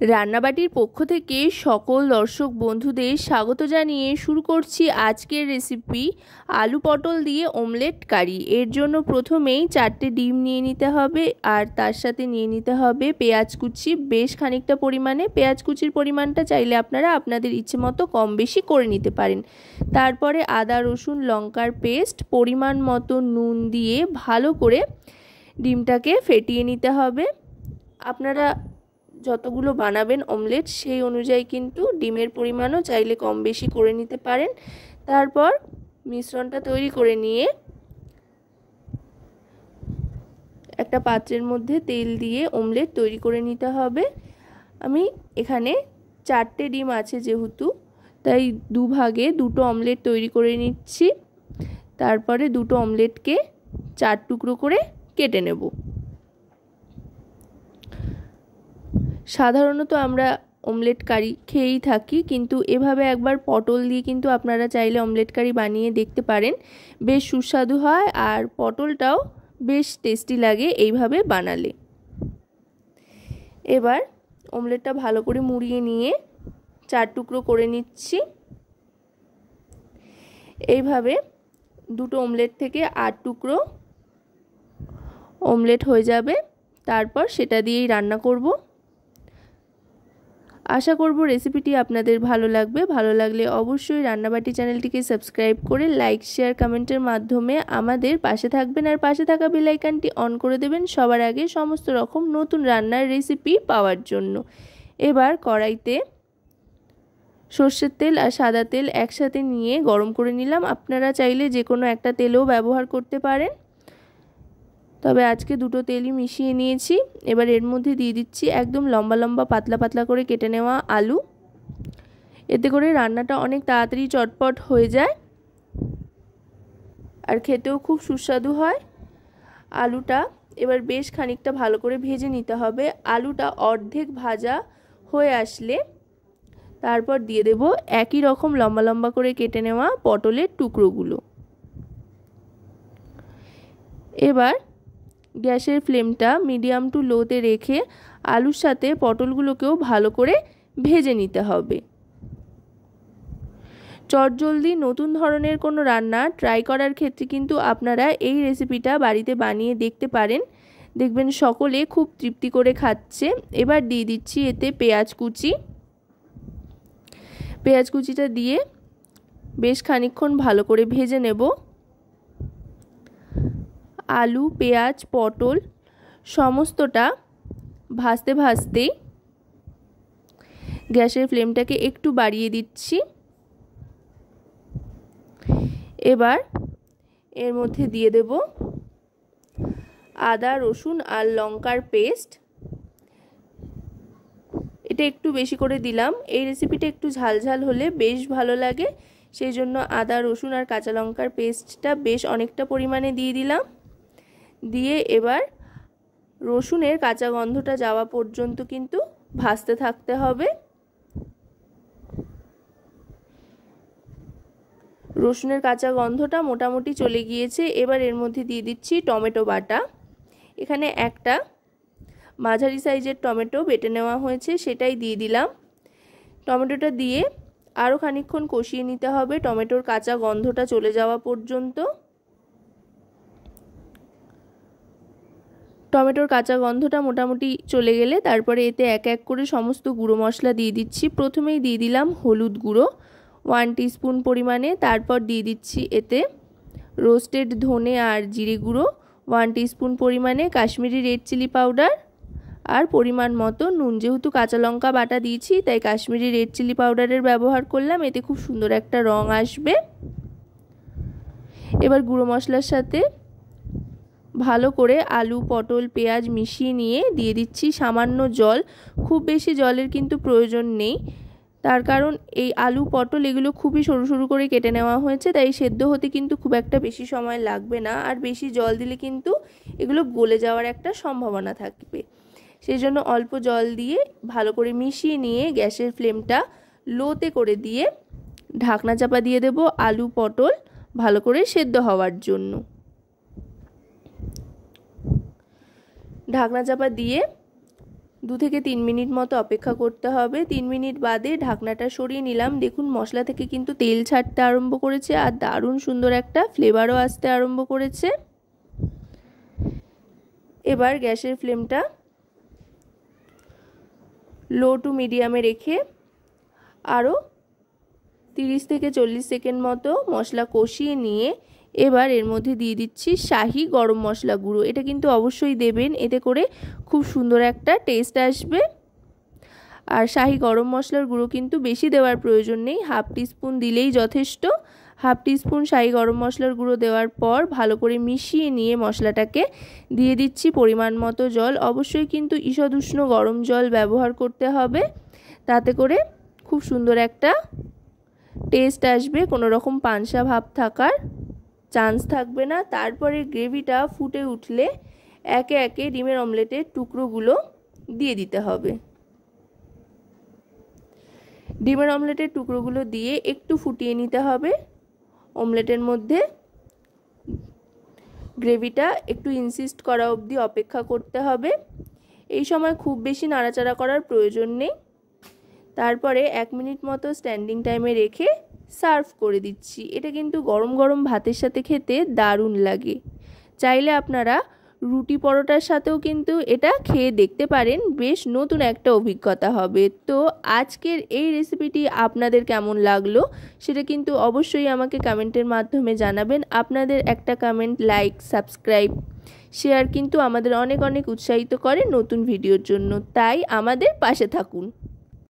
রান্নাবাটির পক্ষ থেকে সকল দর্শক বন্ধুদের স্বাগত জানিয়ে শুরু করছি আজকের রেসিপি আলু পটল দিয়ে অমলেট কারি। এর জন্য প্রথমেই 4টে ডিম নিয়ে নিতে হবে আর তার সাথে নিয়ে নিতে হবে পেঁয়াজ কুচি বেশ খানিকটা পরিমাণে। পেঁয়াজ কুচির পরিমাণটা চাইলে আপনারা আপনাদের ইচ্ছে মতো কম বেশি করে নিতে পারেন। তারপরে আদা রসুন লঙ্কার পেস্ট, পরিমাণ মতো নুন দিয়ে ভালো করে ডিমটাকে ফেটিয়ে নিতে হবে। আপনারা যতগুলো বানাবেন অমলেট সেই অনুযায়ী কিন্তু ডিমের পরিমাণও চাইলে কম বেশি করে নিতে পারেন। তারপর মিশ্রণটা তৈরি করে নিয়ে একটা পাত্রের মধ্যে তেল দিয়ে অমলেট তৈরি করে নিতে হবে। আমি এখানে 4টে ডিম আছে যেহেতু, তাই দুভাগে 2টো অমলেট তৈরি করে নিচ্ছি। তারপরে 2টো অমলেটকে 4 টুকরো করে কেটে নেব। সাধারণত আমরা অমলেট কারি খেয়েই থাকি, কিন্তু এভাবে একবার পটল দিয়ে কিন্তু আপনারা চাইলে অমলেট কারি বানিয়ে দেখতে পারেন। বেশ সুস্বাদু হয় আর পটলটাও বেশ টেস্টি লাগে এইভাবে বানালে। এবার অমলেটটা ভালো করে মুড়িয়ে নিয়ে 4 টুকরো করে নিচ্ছি। এইভাবে 2টো অমলেট থেকে 8 টুকরো অমলেট হয়ে যাবে। তারপর সেটা দিয়েই রান্না করব। আশা করব রেসিপিটি আপনাদের ভালো লাগবে। ভালো লাগলে অবশ্যই রান্নাবাটি চ্যানেলটিকে সাবস্ক্রাইব করে লাইক শেয়ার কমেন্টের মাধ্যমে আমাদের পাশে থাকবেন আর পাশে থাকা বেল আইকনটি অন করে দেবেন সবার আগে সমস্ত রকম নতুন রান্নার রেসিপি পাওয়ার জন্য। এবার কড়াইতে সর্ষের তেল আর সাদা তেল একসাথে নিয়ে গরম করে নিলাম। আপনারা চাইলে যে কোনো একটা তেলও ব্যবহার করতে পারেন, তবে আজকে 2টো তেলই মিশিয়ে নিয়েছি। এবার এর মধ্যে দিয়ে দিচ্ছি একদম লম্বা লম্বা পাতলা পাতলা করে কেটে নেওয়া আলু। এতে করে রান্নাটা অনেক তাড়াতাড়ি চটপট হয়ে যায় আর খেতেও খুব সুস্বাদু হয়। আলুটা এবার বেশ খানিকটা ভালো করে ভেজে নিতে হবে। আলুটা অর্ধেক ভাজা হয়ে আসলে তারপর দিয়ে দেব একই রকম লম্বা লম্বা করে কেটে নেওয়া পটলের টুকরোগুলো। এবার গ্যাসের ফ্লেমটা মিডিয়াম টু লোতে রেখে আলুর সাথে পটলগুলোকেও ভালো করে ভেজে নিতে হবে। চটজলদি নতুন ধরনের কোনো রান্না ট্রাই করার ক্ষেত্রে কিন্তু আপনারা এই রেসিপিটা বাড়িতে বানিয়ে দেখতে পারেন। দেখবেন সকলে খুব তৃপ্তি করে খাচ্ছে। এবার দিয়ে দিচ্ছি এতে পেঁয়াজ কুচি। পেঁয়াজ কুচিটা দিয়ে বেশ খানিকক্ষণ ভালো করে ভেজে নেব। আলু পেঁয়াজ পটল সমস্তটা ভাজতে ভাজতেই গ্যাসের ফ্লেমটাকে একটু বাড়িয়ে দিচ্ছি। এবার এর মধ্যে দিয়ে দেব আদা রসুন আর লঙ্কার পেস্ট। এটা একটু বেশি করে দিলাম। এই রেসিপিটা একটু ঝাল ঝাল হলে বেশ ভালো লাগে, সেই জন্য আদা রসুন আর কাঁচা লঙ্কার পেস্টটা বেশ অনেকটা পরিমাণে দিয়ে দিলাম। দিয়ে এবার রসুনের কাঁচা গন্ধটা যাওয়া পর্যন্ত কিন্তু ভাজতে থাকতে হবে। রসুনের কাঁচা গন্ধটা মোটামুটি চলে গিয়েছে। এবার এর মধ্যে দিয়ে দিচ্ছি টমেটো বাটা। এখানে একটা মাঝারি সাইজের টমেটো বেটে নেওয়া হয়েছে, সেটাই দিয়ে দিলাম। টমেটোটা দিয়ে আরও খানিকক্ষণ কষিয়ে নিতে হবে টমেটোর কাঁচা গন্ধটা চলে যাওয়া পর্যন্ত। টমেটোর কাঁচা গন্ধটা মোটামুটি চলে গেলে তারপরে এতে এক এক করে সমস্ত গুঁড়ো মশলা দিয়ে দিচ্ছি। প্রথমেই দিয়ে দিলাম হলুদ গুঁড়ো 1 টিস্পুন পরিমাণে। তারপর দিয়ে দিচ্ছি এতে রোস্টেড ধনে আর জিরে গুঁড়ো 1 টিস্পুন পরিমাণে, কাশ্মীরি রেড চিলি পাউডার আর পরিমাণ মতো নুন। যেহেতু কাঁচা লঙ্কা বাটা দিয়েছি তাই কাশ্মীরি রেড চিলি পাউডারের ব্যবহার করলাম, এতে খুব সুন্দর একটা রং আসবে। এবার গুঁড়ো মশলার সাথে ভালো করে আলু পটল পেঁয়াজ মিশিয়ে নিয়ে দিয়ে দিচ্ছি সামান্য জল। খুব বেশি জলের কিন্তু প্রয়োজন নেই, তার কারণ এই আলু পটল এগুলো খুবই সরু সরু করে কেটে নেওয়া হয়েছে, তাই সেদ্ধ হতে কিন্তু খুব একটা বেশি সময় লাগবে না। আর বেশি জল দিলে কিন্তু এগুলো গলে যাওয়ার একটা সম্ভাবনা থাকবে, সেই জন্য অল্প জল দিয়ে ভালো করে মিশিয়ে নিয়ে গ্যাসের ফ্লেমটা লোতে করে দিয়ে ঢাকনা চাপা দিয়ে দেব আলু পটল ভালো করে সেদ্ধ হওয়ার জন্য। ঢাকনা চাপা দিয়ে 2 থেকে 3 মিনিট মতো অপেক্ষা করতে হবে। 3 মিনিট বাদে ঢাকনাটা সরিয়ে নিলাম। দেখুন মশলা থেকে কিন্তু তেল ছাড়তে আরম্ভ করেছে আর দারুণ সুন্দর একটা ফ্লেভারও আসতে আরম্ভ করেছে। এবার গ্যাসের ফ্লেমটা লো টু মিডিয়ামে রেখে আরও 30 থেকে 40 সেকেন্ড মতো মশলা কষিয়ে নিয়ে এবার এর মধ্যে দিয়ে দিচ্ছি শাহি গরম মশলা গুঁড়ো। এটা কিন্তু অবশ্যই দেবেন, এতে করে খুব সুন্দর একটা টেস্ট আসবে। আর শাহি গরম মশলার গুঁড়ো কিন্তু বেশি দেওয়ার প্রয়োজন নেই, হাফ টিস্পুন দিলেই যথেষ্ট। হাফ টিস্পুন শাহি গরম মশলার গুঁড়ো দেওয়ার পর ভালো করে মিশিয়ে নিয়ে মশলাটাকে দিয়ে দিচ্ছি পরিমাণ মতো জল। অবশ্যই কিন্তু ঈষৎ উষ্ণ গরম জল ব্যবহার করতে হবে, তাতে করে খুব সুন্দর একটা টেস্ট আসবে, কোনো রকম পানসা ভাব থাকার চান্স থাকবে না। তারপরে গ্রেভিটা ফুটে উঠলে একে একে ডিমের অমলেটের টুকরোগুলো দিয়ে দিতে হবে। ডিমের অমলেটের টুকরোগুলো দিয়ে একটু ফুটিয়ে নিতে হবে। অমলেটের মধ্যে গ্রেভিটা একটু ইনসিস্ট করা অবধি অপেক্ষা করতে হবে। এই সময় খুব বেশি নাড়াচাড়া করার প্রয়োজন নেই। তারপরে 1 মিনিট মতো স্ট্যান্ডিং টাইমে রেখে সার্ভ করে দিচ্ছি। এটা কিন্তু গরম গরম ভাতের সাথে খেতে দারুণ লাগে। চাইলে আপনারা রুটি পরোটার সাথেও কিন্তু এটা খেয়ে দেখতে পারেন, বেশ নতুন একটা অভিজ্ঞতা হবে। তো আজকের এই রেসিপিটি আপনাদের কেমন লাগলো সেটা কিন্তু অবশ্যই আমাকে কমেন্টের মাধ্যমে জানাবেন। আপনাদের একটা কমেন্ট, লাইক, সাবস্ক্রাইব, শেয়ার কিন্তু আমাদের অনেক অনেক উৎসাহিত করে নতুন ভিডিওর জন্য, তাই আমাদের পাশে থাকুন।